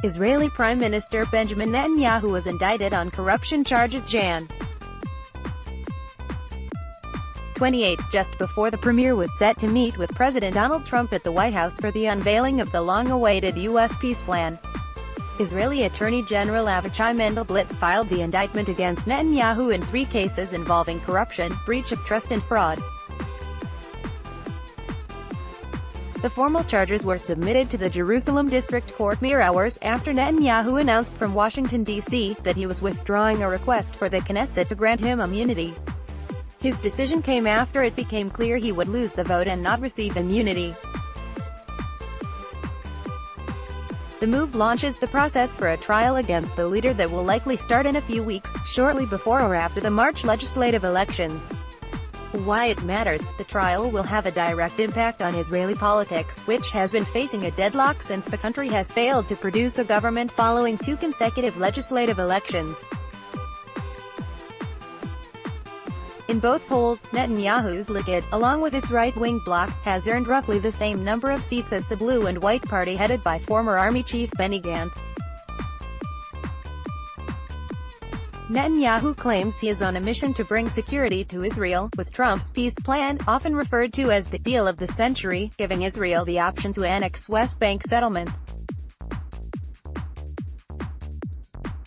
Israeli Prime Minister Benjamin Netanyahu was indicted on corruption charges Jan. 28, just before the premier was set to meet with President Donald Trump at the White House for the unveiling of the long-awaited U.S. peace plan. Israeli Attorney General Avichai Mendelblit filed the indictment against Netanyahu in 3 cases involving corruption, breach of trust and fraud. The formal charges were submitted to the Jerusalem District Court mere hours after Netanyahu announced from Washington, D.C., that he was withdrawing a request for the Knesset to grant him immunity. His decision came after it became clear he would lose the vote and not receive immunity. The move launches the process for a trial against the leader that will likely start in a few weeks, shortly before or after the March legislative elections. Why it matters: the trial will have a direct impact on Israeli politics, which has been facing a deadlock since the country has failed to produce a government following 2 consecutive legislative elections. In both polls, Netanyahu's Likud, along with its right-wing bloc, has earned roughly the same number of seats as the Blue and White Party headed by former Army Chief Benny Gantz. Netanyahu claims he is on a mission to bring security to Israel, with Trump's peace plan, often referred to as the deal of the century, giving Israel the option to annex West Bank settlements.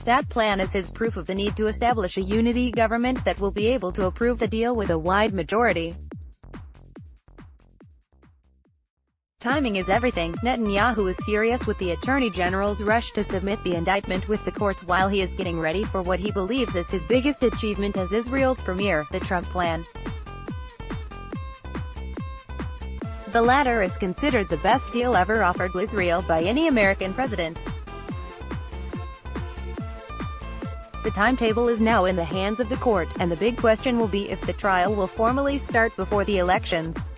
That plan is his proof of the need to establish a unity government that will be able to approve the deal with a wide majority. Timing is everything. Netanyahu is furious with the Attorney General's rush to submit the indictment with the courts while he is getting ready for what he believes is his biggest achievement as Israel's premier, the Trump plan. The latter is considered the best deal ever offered to Israel by any American president. The timetable is now in the hands of the court, and the big question will be if the trial will formally start before the elections.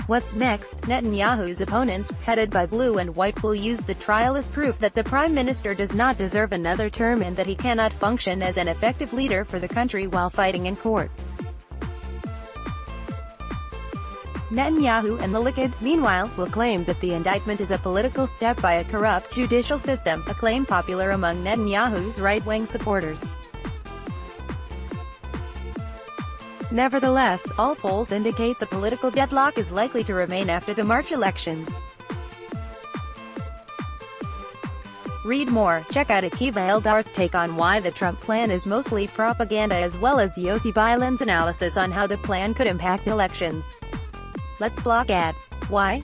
What's next? Netanyahu's opponents, headed by Blue and White, will use the trial as proof that the Prime Minister does not deserve another term and that he cannot function as an effective leader for the country while fighting in court. Netanyahu and the Likud, meanwhile, will claim that the indictment is a political step by a corrupt judicial system, a claim popular among Netanyahu's right-wing supporters. Nevertheless, all polls indicate the political deadlock is likely to remain after the March elections. Read more. Check out Akiva Eldar's take on why the Trump plan is mostly propaganda, as well as Yossi Bialin's analysis on how the plan could impact elections. Let's block ads. Why?